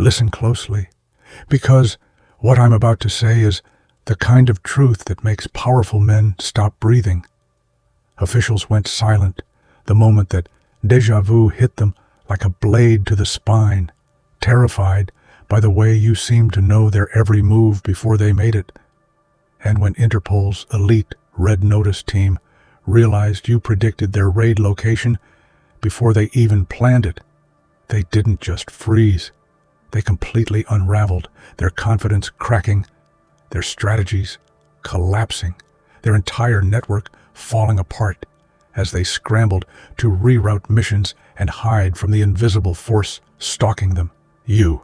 Listen closely, because what I'm about to say is the kind of truth that makes powerful men stop breathing. Officials went silent the moment that déjà vu hit them like a blade to the spine, terrified by the way you seemed to know their every move before they made it. And when Interpol's elite Red Notice team realized you predicted their raid location before they even planned it, they didn't just freeze. They completely unraveled, their confidence cracking, their strategies collapsing, their entire network falling apart as they scrambled to reroute missions and hide from the invisible force stalking them, you.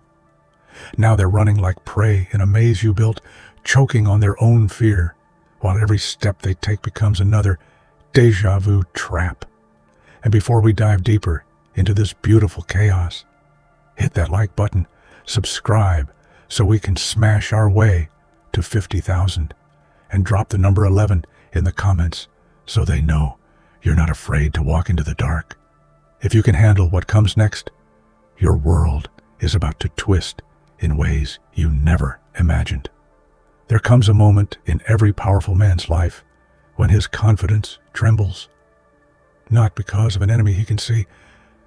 Now they're running like prey in a maze you built, choking on their own fear, while every step they take becomes another déjà vu trap. And before we dive deeper into this beautiful chaos, hit that like button, subscribe so we can smash our way to 50,000, and drop the number 11 in the comments so they know you're not afraid to walk into the dark. If you can handle what comes next, your world is about to twist in ways you never imagined. There comes a moment in every powerful man's life when his confidence trembles, not because of an enemy he can see,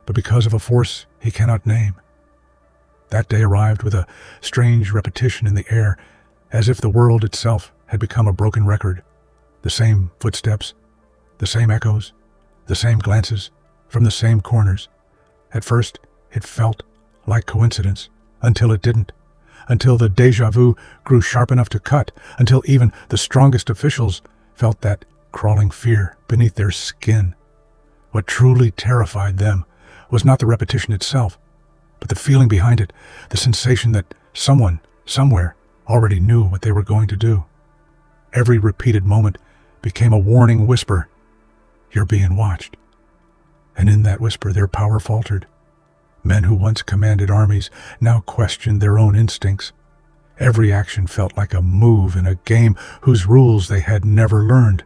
but because of a force he cannot name. That day arrived with a strange repetition in the air, as if the world itself had become a broken record. The same footsteps, the same echoes, the same glances from the same corners. At first, it felt like coincidence, until it didn't. Until the déjà vu grew sharp enough to cut, until even the strongest officials felt that crawling fear beneath their skin. What truly terrified them was not the repetition itself, but the feeling behind it, the sensation that someone, somewhere, already knew what they were going to do. Every repeated moment became a warning whisper. You're being watched. And in that whisper, their power faltered. Men who once commanded armies now questioned their own instincts. Every action felt like a move in a game whose rules they had never learned.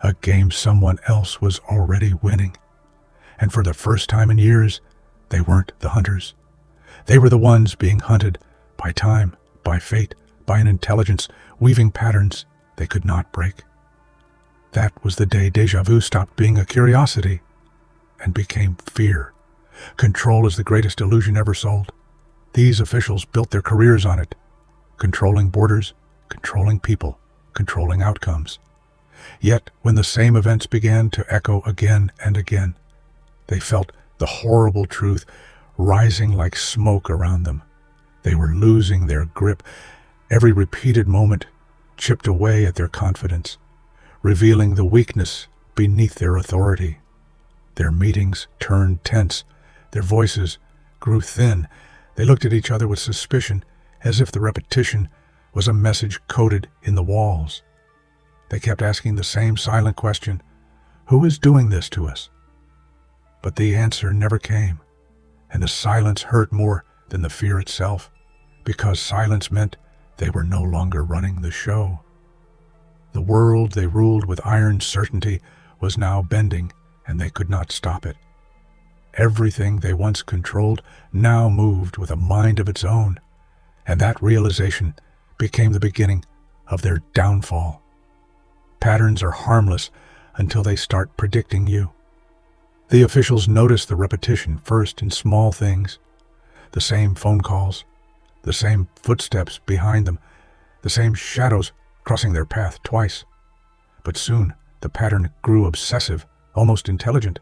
A game someone else was already winning. And for the first time in years, they weren't the hunters. They were the ones being hunted by time, by fate, by an intelligence weaving patterns they could not break. That was the day déjà vu stopped being a curiosity and became fear. Control is the greatest illusion ever sold. These officials built their careers on it, controlling borders, controlling people, controlling outcomes. Yet, when the same events began to echo again and again, they felt the horrible truth rising like smoke around them. They were losing their grip. Every repeated moment chipped away at their confidence, revealing the weakness beneath their authority. Their meetings turned tense. Their voices grew thin. They looked at each other with suspicion, as if the repetition was a message coded in the walls. They kept asking the same silent question, who is doing this to us? But the answer never came, and the silence hurt more than the fear itself, because silence meant they were no longer running the show. The world they ruled with iron certainty was now bending, and they could not stop it. Everything they once controlled now moved with a mind of its own, and that realization became the beginning of their downfall. Patterns are harmless until they start predicting you. The officials noticed the repetition first in small things, the same phone calls, the same footsteps behind them, the same shadows crossing their path twice. But soon the pattern grew obsessive, almost intelligent.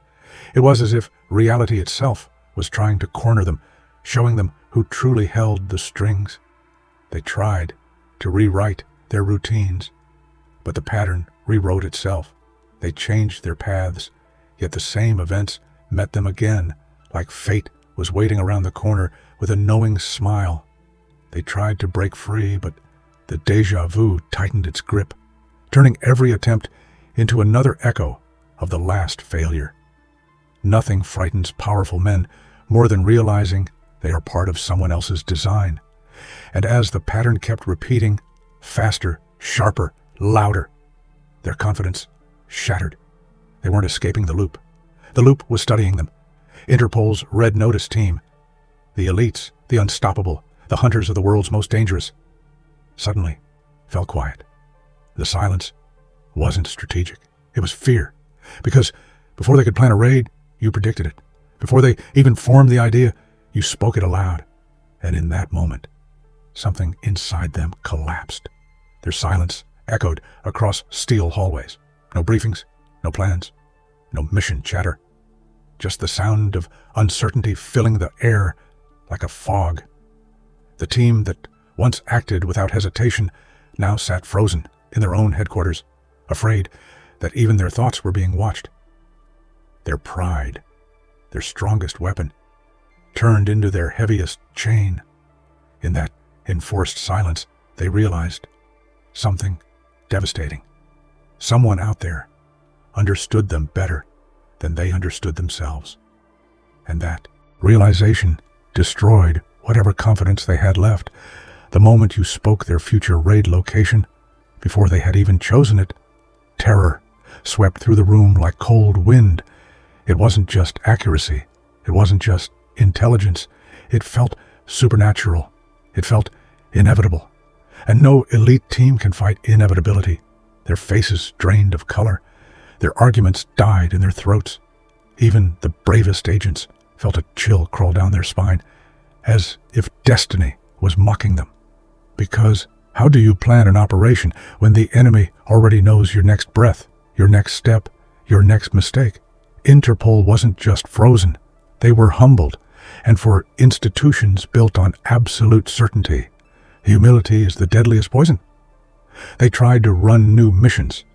It was as if reality itself was trying to corner them, showing them who truly held the strings. They tried to rewrite their routines, but the pattern rewrote itself. They changed their paths, yet the same events met them again, like fate was waiting around the corner with a knowing smile. They tried to break free, but the déjà vu tightened its grip, turning every attempt into another echo of the last failure. Nothing frightens powerful men more than realizing they are part of someone else's design. And as the pattern kept repeating, faster, sharper, louder, their confidence shattered. They weren't escaping the loop. The loop was studying them. Interpol's Red Notice team, the elites the unstoppable, the hunters of the world's most dangerous, suddenly fell quiet. The silence wasn't strategic. It was fear. Because before they could plan a raid, you predicted it. Before they even formed the idea, you spoke it aloud. And in that moment, something inside them collapsed. Their silence echoed across steel hallways. No briefings, no plans, no mission chatter. Just the sound of uncertainty filling the air like a fog. The team that once acted without hesitation now sat frozen in their own headquarters, afraid that even their thoughts were being watched. Their pride, their strongest weapon, turned into their heaviest chain. In that enforced silence, they realized something devastating. Someone out there understood them better than they understood themselves. And that realization destroyed whatever confidence they had left. The moment you spoke their future raid location, before they had even chosen it, terror swept through the room like cold wind. It wasn't just accuracy. It wasn't just intelligence. It felt supernatural. It felt inevitable. And no elite team can fight inevitability. Their faces drained of color. Their arguments died in their throats. Even the bravest agents felt a chill crawl down their spine, as if destiny was mocking them. Because how do you plan an operation when the enemy already knows your next breath, your next step, your next mistake? Interpol wasn't just frozen. They were humbled. And for institutions built on absolute certainty, humility is the deadliest poison. They tried to run new missions.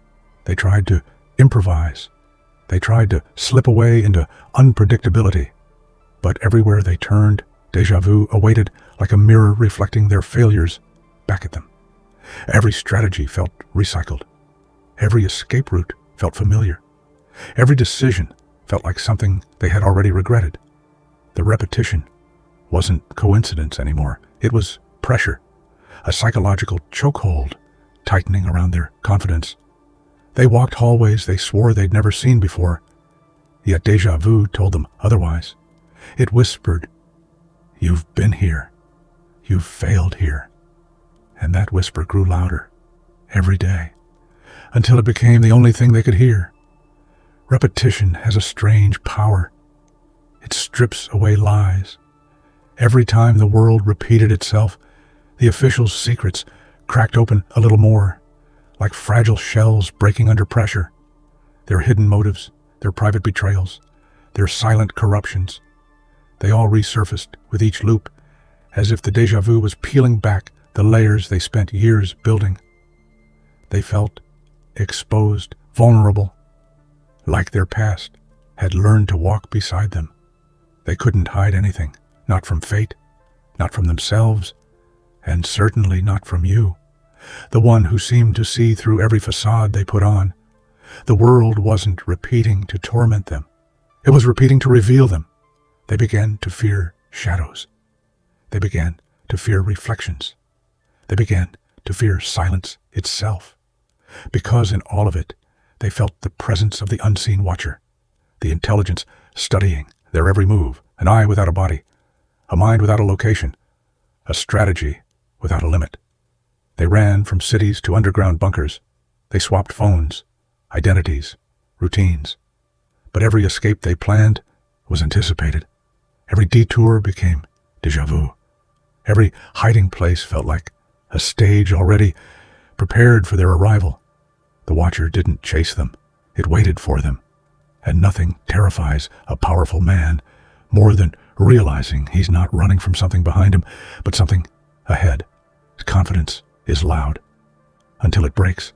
They tried to improvise. They tried to slip away into unpredictability. But everywhere they turned, déjà vu awaited like a mirror reflecting their failures back at them. Every strategy felt recycled. Every escape route felt familiar. Every decision felt like something they had already regretted. The repetition wasn't coincidence anymore. It was pressure, a psychological chokehold tightening around their confidence. They walked hallways they swore they'd never seen before, yet déjà vu told them otherwise. It whispered, "You've been here. You've failed here." And that whisper grew louder every day, until it became the only thing they could hear. Repetition has a strange power. It strips away lies. Every time the world repeated itself, the officials' secrets cracked open a little more, like fragile shells breaking under pressure. Their hidden motives, their private betrayals, their silent corruptions, they all resurfaced with each loop, as if the déjà vu was peeling back the layers they spent years building. They felt exposed, vulnerable, like their past had learned to walk beside them. They couldn't hide anything, not from fate, not from themselves, and certainly not from you, the one who seemed to see through every facade they put on. The world wasn't repeating to torment them. It was repeating to reveal them. They began to fear shadows. They began to fear reflections. They began to fear silence itself. Because in all of it, they felt the presence of the unseen watcher, the intelligence studying their every move, an eye without a body, a mind without a location, a strategy without a limit. They ran from cities to underground bunkers. They swapped phones, identities, routines. But every escape they planned was anticipated. Every detour became déjà vu. Every hiding place felt like a stage already prepared for their arrival. The Watcher didn't chase them. It waited for them. And nothing terrifies a powerful man more than realizing he's not running from something behind him, but something ahead. His confidence is loud until it breaks.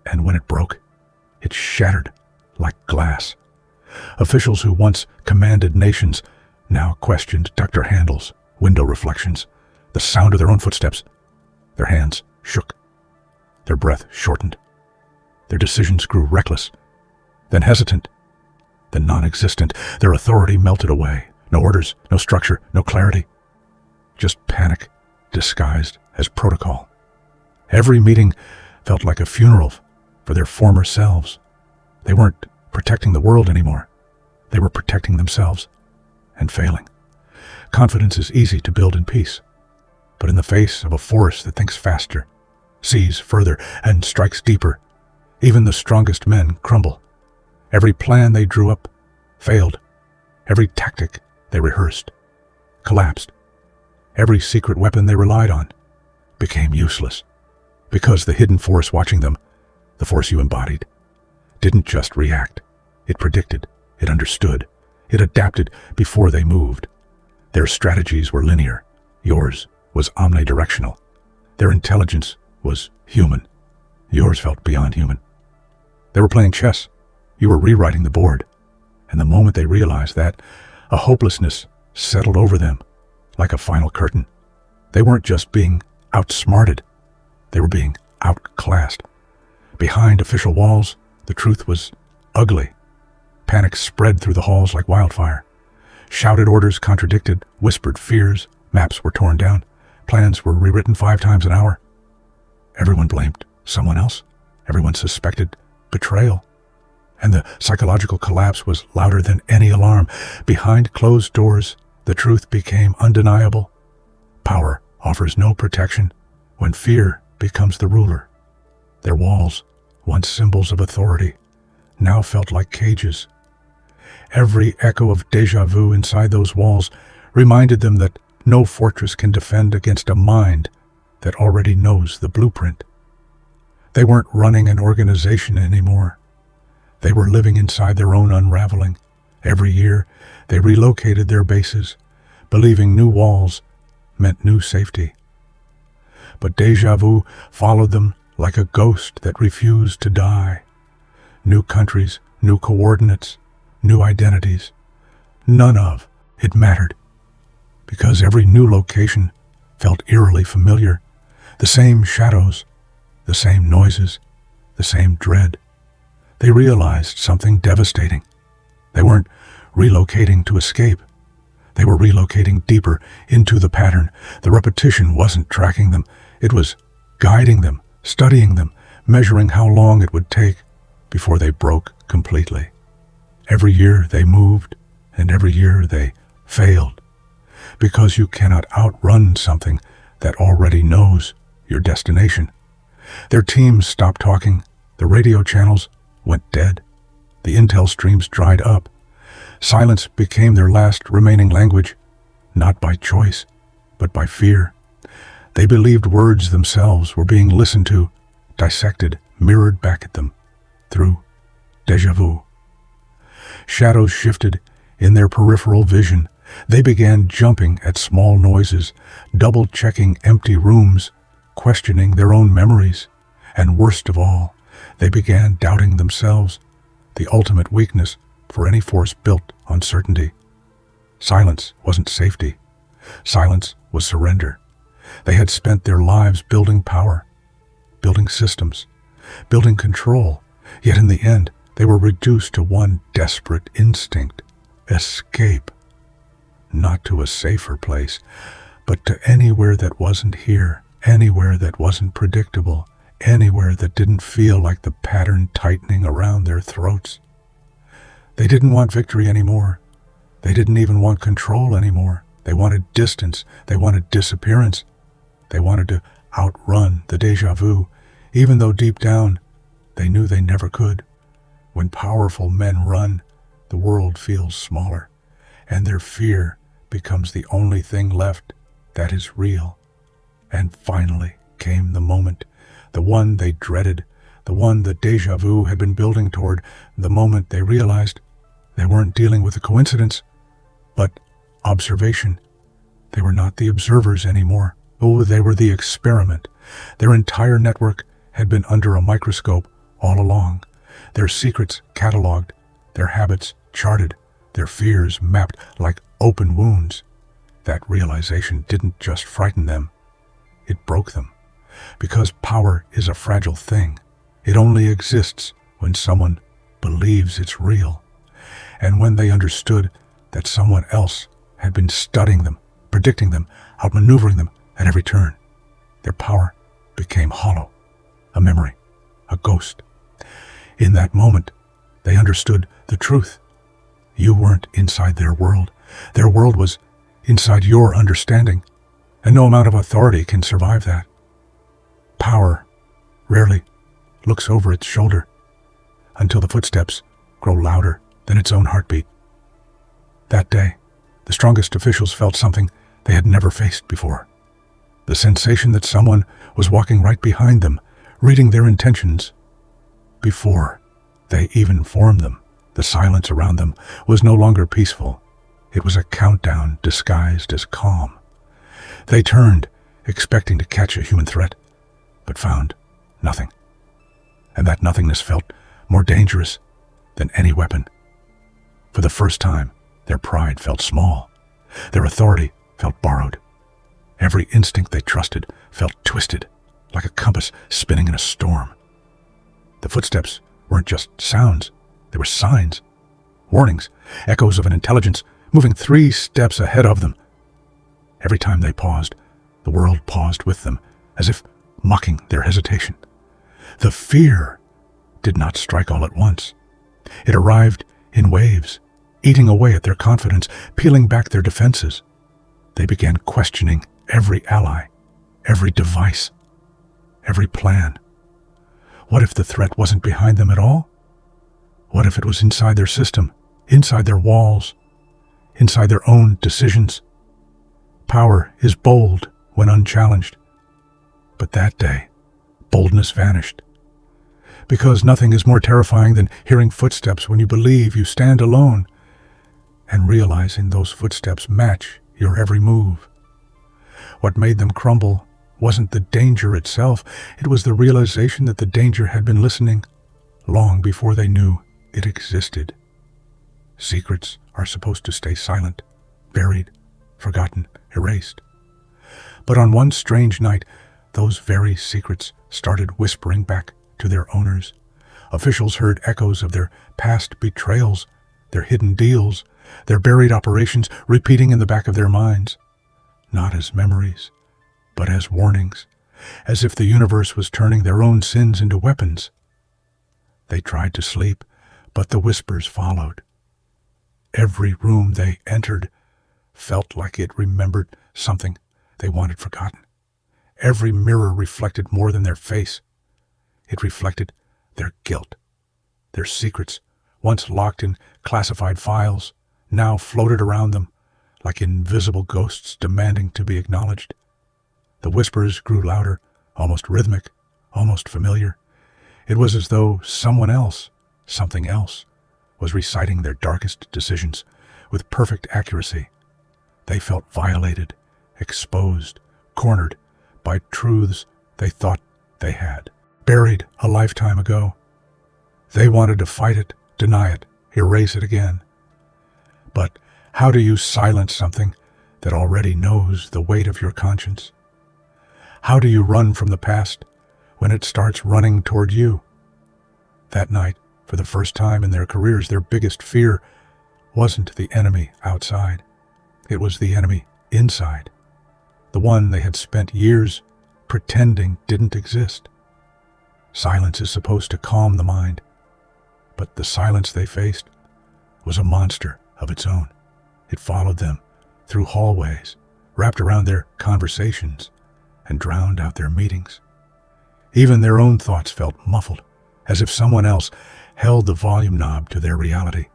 And when it broke, it shattered like glass. Officials who once commanded nations now questioned ductor handles, window reflections, the sound of their own footsteps. Their hands shook. Their breath shortened. Their decisions grew reckless, then hesitant, then non-existent. Their authority melted away. No orders, no structure, no clarity. Just panic disguised as protocol. Every meeting felt like a funeral for their former selves. They weren't protecting the world anymore. They were protecting themselves and failing. Confidence is easy to build in peace, but in the face of a force that thinks faster, sees further, and strikes deeper, even the strongest men crumble. Every plan they drew up failed. Every tactic they rehearsed collapsed. Every secret weapon they relied on became useless, because the hidden force watching them, the force you embodied, didn't just react. It predicted, it understood, it adapted before they moved. Their strategies were linear. Yours was omnidirectional. Their intelligence was human. Yours felt beyond human. They were playing chess. You were rewriting the board. And the moment they realized that, a hopelessness settled over them like a final curtain. They weren't just being outsmarted. They were being outclassed. Behind official walls, the truth was ugly. Panic spread through the halls like wildfire. Shouted orders contradicted, whispered fears, maps were torn down, plans were rewritten 5 times an hour. Everyone blamed someone else. Everyone suspected betrayal. And the psychological collapse was louder than any alarm. Behind closed doors, the truth became undeniable. Power offers no protection when fear becomes the ruler. Their walls, once symbols of authority, now felt like cages. Every echo of déjà vu inside those walls reminded them that no fortress can defend against a mind that already knows the blueprint. They weren't running an organization anymore. They were living inside their own unraveling. Every year, they relocated their bases, believing new walls meant new safety. But déjà vu followed them like a ghost that refused to die. New countries, new coordinates, new identities. None of it mattered, because every new location felt eerily familiar. The same shadows, the same noises, the same dread. They realized something devastating. They weren't relocating to escape. They were relocating deeper into the pattern. The repetition wasn't tracking them. It was guiding them, studying them, measuring how long it would take before they broke completely. Every year they moved, and every year they failed, because you cannot outrun something that already knows your destination. Their teams stopped talking. The radio channels went dead. The intel streams dried up. Silence became their last remaining language, not by choice, but by fear. They believed words themselves were being listened to, dissected, mirrored back at them through déjà vu. Shadows shifted in their peripheral vision. They began jumping at small noises, double-checking empty rooms, questioning their own memories. And worst of all, they began doubting themselves, the ultimate weakness for any force built on certainty. Silence wasn't safety. Silence was surrender. They had spent their lives building power, building systems, building control, yet in the end, they were reduced to one desperate instinct: escape. Not to a safer place, but to anywhere that wasn't here, anywhere that wasn't predictable, anywhere that didn't feel like the pattern tightening around their throats. They didn't want victory anymore. They didn't even want control anymore. They wanted distance. They wanted disappearance. They wanted to outrun the déjà vu, even though deep down they knew they never could. When powerful men run, the world feels smaller, and their fear becomes the only thing left that is real. And finally came the moment, the one they dreaded, the one the déjà vu had been building toward, the moment they realized they weren't dealing with a coincidence, but observation. They were not the observers anymore. Oh, they were the experiment. Their entire network had been under a microscope all along. Their secrets cataloged, their habits charted, their fears mapped like open wounds. That realization didn't just frighten them, it broke them. Because power is a fragile thing. It only exists when someone believes it's real. And when they understood that someone else had been studying them, predicting them, outmaneuvering them at every turn, their power became hollow, a memory, a ghost. In that moment, they understood the truth. You weren't inside their world. Their world was inside your understanding, and no amount of authority can survive that. Power rarely looks over its shoulder until the footsteps grow louder than its own heartbeat. That day, the strongest officials felt something they had never faced before. The sensation that someone was walking right behind them, reading their intentions before they even formed them. The silence around them was no longer peaceful. It was a countdown disguised as calm. They turned, expecting to catch a human threat, but found nothing. And that nothingness felt more dangerous than any weapon. For the first time, their pride felt small. Their authority felt borrowed. Every instinct they trusted felt twisted, like a compass spinning in a storm. The footsteps weren't just sounds, they were signs, warnings, echoes of an intelligence moving 3 steps ahead of them. Every time they paused, the world paused with them, as if mocking their hesitation. The fear did not strike all at once. It arrived in waves, eating away at their confidence, peeling back their defenses. They began questioning every ally, every device, every plan. What if the threat wasn't behind them at all? What if it was inside their system, inside their walls, inside their own decisions? Power is bold when unchallenged. But that day, boldness vanished. Because nothing is more terrifying than hearing footsteps when you believe you stand alone and realizing those footsteps match your every move. What made them crumble wasn't the danger itself, it was the realization that the danger had been listening long before they knew it existed. Secrets are supposed to stay silent, buried, forgotten, erased. But on one strange night, those very secrets started whispering back to their owners. Officials heard echoes of their past betrayals, their hidden deals, their buried operations repeating in the back of their minds, not as memories, but as warnings, as if the universe was turning their own sins into weapons. They tried to sleep, but the whispers followed. Every room they entered felt like it remembered something they wanted forgotten. Every mirror reflected more than their face. It reflected their guilt. Their secrets, once locked in classified files, now floated around them like invisible ghosts demanding to be acknowledged. The whispers grew louder, almost rhythmic, almost familiar. It was as though someone else, something else, was reciting their darkest decisions with perfect accuracy. They felt violated, exposed, cornered by truths they thought they had, buried a lifetime ago. They wanted to fight it, deny it, erase it again. But how do you silence something that already knows the weight of your conscience? How do you run from the past when it starts running toward you? That night, for the first time in their careers, their biggest fear wasn't the enemy outside. It was the enemy inside, the one they had spent years pretending didn't exist. Silence is supposed to calm the mind, but the silence they faced was a monster of its own. It followed them through hallways, wrapped around their conversations, and drowned out their meetings. Even their own thoughts felt muffled, as if someone else held the volume knob to their reality.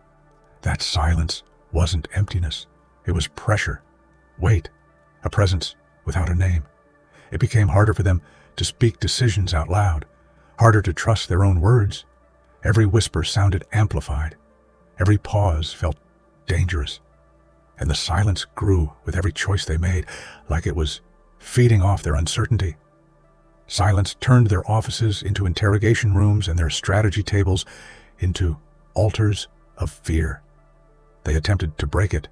That silence wasn't emptiness. It was pressure, weight, a presence without a name. It became harder for them to speak decisions out loud, harder to trust their own words. Every whisper sounded amplified. Every pause felt dangerous. And the silence grew with every choice they made, like it was feeding off their uncertainty. Silence turned their offices into interrogation rooms and their strategy tables into altars of fear. They attempted to break it,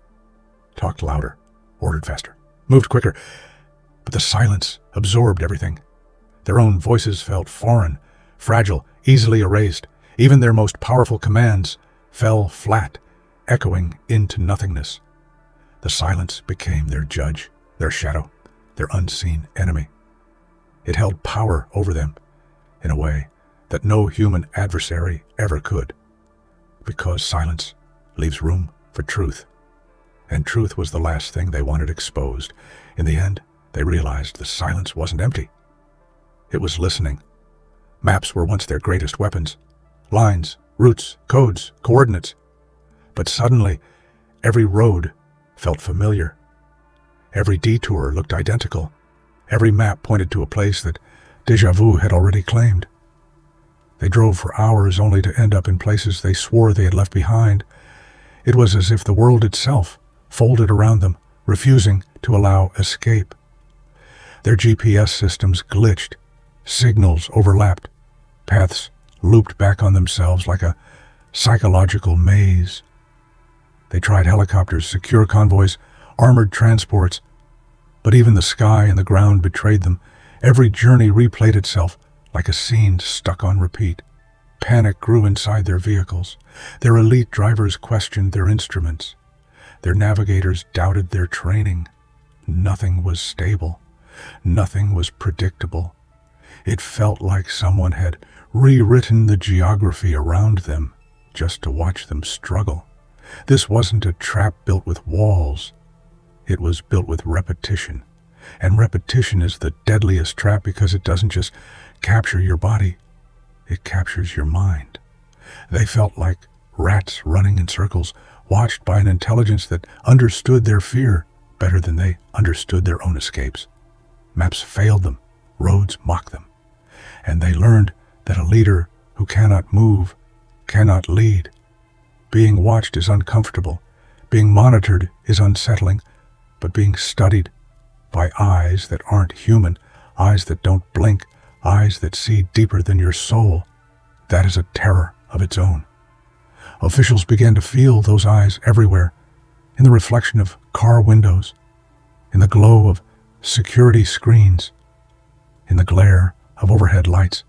talked louder, ordered faster, moved quicker, but the silence absorbed everything. Their own voices felt foreign, fragile, easily erased. Even their most powerful commands fell flat, echoing into nothingness. The silence became their judge, their shadow, their unseen enemy. It held power over them in a way that no human adversary ever could, because silence leaves room for truth. And truth was the last thing they wanted exposed. In the end, they realized the silence wasn't empty. It was listening. Maps were once their greatest weapons. Lines, routes, codes, coordinates. But suddenly, every road felt familiar. Every detour looked identical. Every map pointed to a place that déjà vu had already claimed. They drove for hours only to end up in places they swore they had left behind. It was as if the world itself folded around them, refusing to allow escape. Their GPS systems glitched. Signals overlapped. Paths looped back on themselves like a psychological maze. They tried helicopters, secure convoys, armored transports, but even the sky and the ground betrayed them. Every journey replayed itself like a scene stuck on repeat. Panic grew inside their vehicles. Their elite drivers questioned their instruments. Their navigators doubted their training. Nothing was stable. Nothing was predictable. It felt like someone had rewritten the geography around them just to watch them struggle. This wasn't a trap built with walls. It was built with repetition. And repetition is the deadliest trap because it doesn't just capture your body, it captures your mind. They felt like rats running in circles, watched by an intelligence that understood their fear better than they understood their own escapes. Maps failed them, roads mocked them, and they learned that a leader who cannot move cannot lead. Being watched is uncomfortable, being monitored is unsettling, but being studied by eyes that aren't human, eyes that don't blink, eyes that see deeper than your soul, that is a terror of its own. Officials began to feel those eyes everywhere, in the reflection of car windows, in the glow of security screens, in the glare of overhead lights.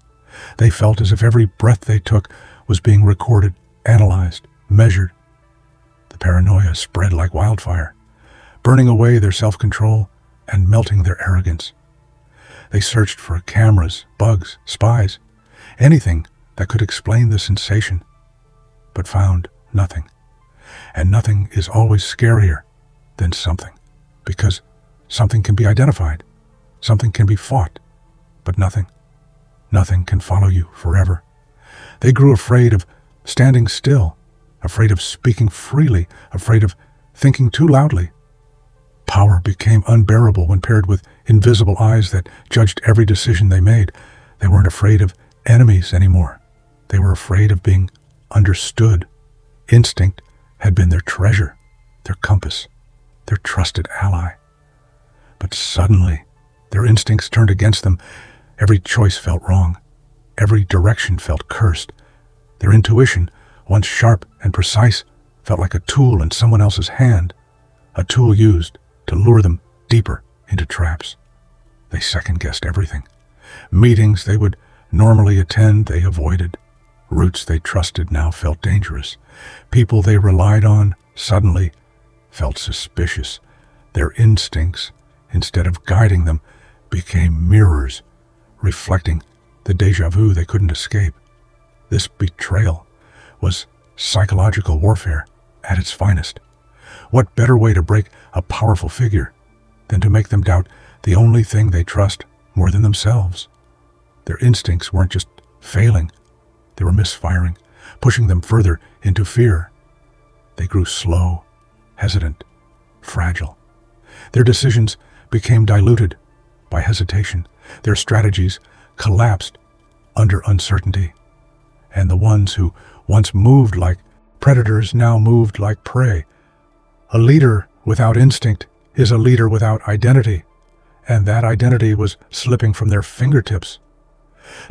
They felt as if every breath they took was being recorded, analyzed, measured. The paranoia spread like wildfire, burning away their self-control and melting their arrogance. They searched for cameras, bugs, spies, anything that could explain the sensation, but found nothing. And nothing is always scarier than something, because something can be identified, something can be fought, but nothing can follow you forever. They grew afraid of standing still, afraid of speaking freely, afraid of thinking too loudly. Power became unbearable when paired with invisible eyes that judged every decision they made. They weren't afraid of enemies anymore. They were afraid of being understood. Instinct had been their treasure, their compass, their trusted ally. But suddenly, their instincts turned against them. Every choice felt wrong. Every direction felt cursed. Their intuition, once sharp and precise, felt like a tool in someone else's hand, a tool used to lure them deeper into traps. They second-guessed everything. Meetings they would normally attend, they avoided. Routes they trusted now felt dangerous. People they relied on suddenly felt suspicious. Their instincts, instead of guiding them, became mirrors, reflecting the déjà vu they couldn't escape. This betrayal was psychological warfare at its finest. What better way to break a powerful figure than to make them doubt the only thing they trust more than themselves? Their instincts weren't just failing, they were misfiring, pushing them further into fear. They grew slow, hesitant, fragile. Their decisions became diluted by hesitation. Their strategies collapsed under uncertainty. And the ones who once moved like predators now moved like prey. A leader without instinct is a leader without identity, and that identity was slipping from their fingertips.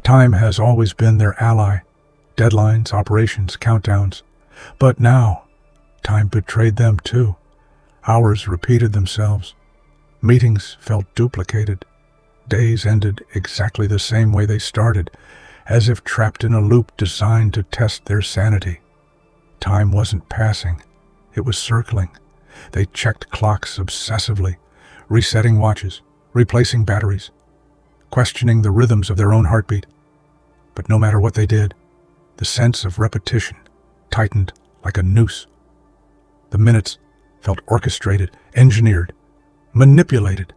Time has always been their ally, deadlines, operations, countdowns. But now, time betrayed them too. Hours repeated themselves. Meetings felt duplicated. Days ended exactly the same way they started, as if trapped in a loop designed to test their sanity. Time wasn't passing, it was circling. They checked clocks obsessively, resetting watches, replacing batteries, questioning the rhythms of their own heartbeat. But no matter what they did, the sense of repetition tightened like a noose. The minutes felt orchestrated, engineered, manipulated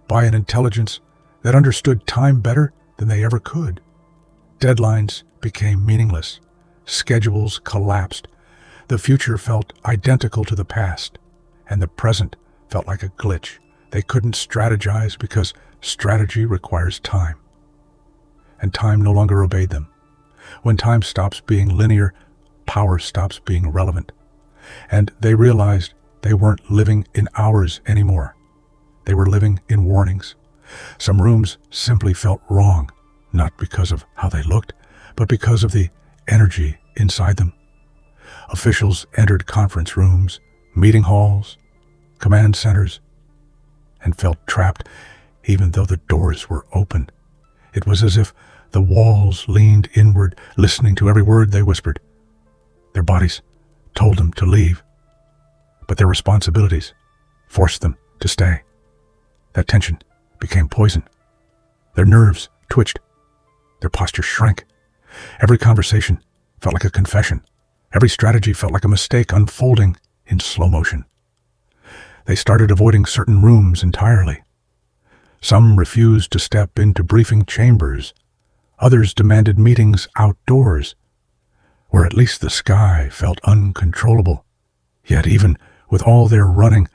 by an intelligence that understood time better than they ever could. Deadlines became meaningless. Schedules collapsed. The future felt identical to the past, and the present felt like a glitch. They couldn't strategize because strategy requires time. And time no longer obeyed them. When time stops being linear, power stops being relevant. And they realized they weren't living in hours anymore. They were living in warnings. Some rooms simply felt wrong, not because of how they looked, but because of the energy inside them. Officials entered conference rooms, meeting halls, command centers, and felt trapped even though the doors were open. It was as if the walls leaned inward, listening to every word they whispered. Their bodies told them to leave, but their responsibilities forced them to stay. That tension became poison. Their nerves twitched. Their posture shrank. Every conversation felt like a confession. Every strategy felt like a mistake unfolding in slow motion. They started avoiding certain rooms entirely. Some refused to step into briefing chambers. Others demanded meetings outdoors, where at least the sky felt uncontrollable. Yet even with all their running,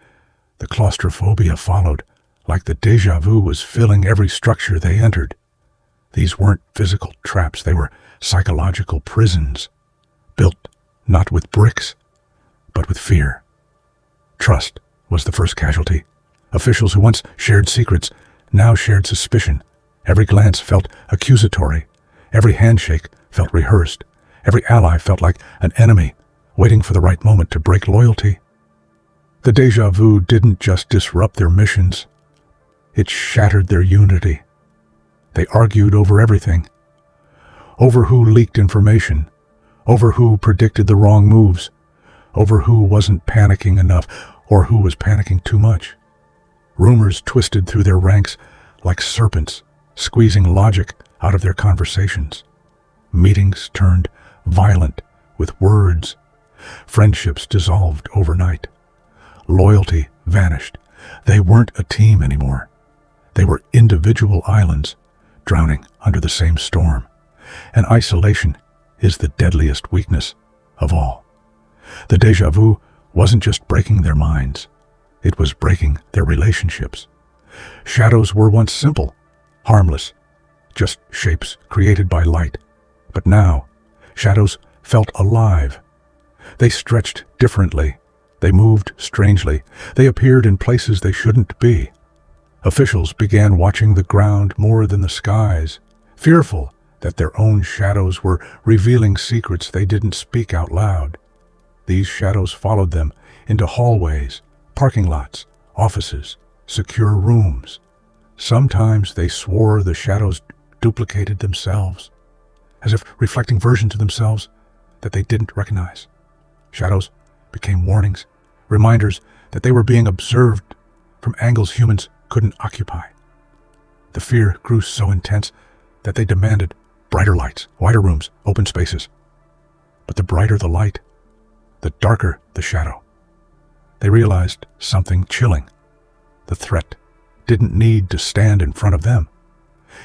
the claustrophobia followed, like the déjà vu was filling every structure they entered. These weren't physical traps, they were psychological prisons, built not with bricks, but with fear. Trust was the first casualty. Officials who once shared secrets now shared suspicion. Every glance felt accusatory. Every handshake felt rehearsed. Every ally felt like an enemy, waiting for the right moment to break loyalty. The déjà vu didn't just disrupt their missions. It shattered their unity. They argued over everything. Over who leaked information. Over who predicted the wrong moves. Over who wasn't panicking enough, or who was panicking too much. Rumors twisted through their ranks like serpents, squeezing logic out of their conversations. Meetings turned violent with words. Friendships dissolved overnight. Loyalty vanished. They weren't a team anymore. They were individual islands, drowning under the same storm. And isolation is the deadliest weakness of all. The déjà vu wasn't just breaking their minds. It was breaking their relationships. Shadows were once simple, harmless, just shapes created by light. But now, shadows felt alive. They stretched differently. They moved strangely. They appeared in places they shouldn't be. Officials began watching the ground more than the skies, fearful that their own shadows were revealing secrets they didn't speak out loud. These shadows followed them into hallways, parking lots, offices, secure rooms. Sometimes they swore the shadows duplicated themselves, as if reflecting versions of themselves that they didn't recognize. Shadows became warnings, reminders that they were being observed from angles humans couldn't occupy. The fear grew so intense that they demanded brighter lights, wider rooms, open spaces. But the brighter the light, the darker the shadow. They realized something chilling. The threat didn't need to stand in front of them.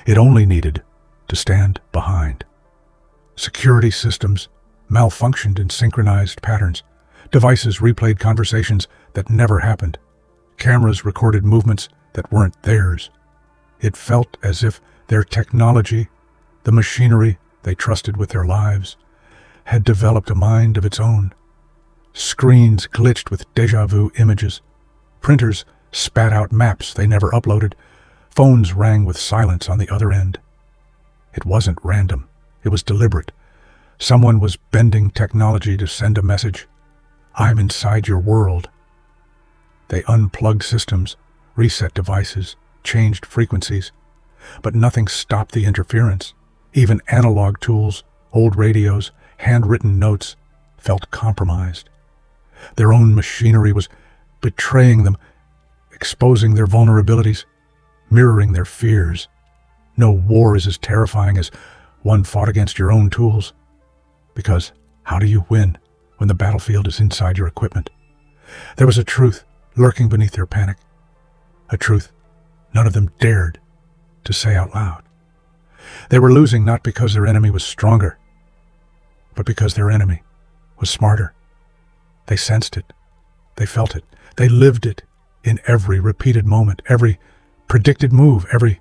It only needed to stand behind. Security systems malfunctioned in synchronized patterns. Devices replayed conversations that never happened. Cameras recorded movements that weren't theirs. It felt as if their technology, the machinery they trusted with their lives, had developed a mind of its own. Screens glitched with déjà vu images. Printers spat out maps they never uploaded. Phones rang with silence on the other end. It wasn't random. It was deliberate. Someone was bending technology to send a message. I'm inside your world. They unplugged systems, reset devices, changed frequencies. But nothing stopped the interference. Even analog tools, old radios, handwritten notes, felt compromised. Their own machinery was betraying them, exposing their vulnerabilities, mirroring their fears. No war is as terrifying as one fought against your own tools. Because how do you win when the battlefield is inside your equipment? There was a truth lurking beneath their panic, a truth none of them dared to say out loud. They were losing not because their enemy was stronger, but because their enemy was smarter. They sensed it. They felt it. They lived it in every repeated moment, every predicted move, every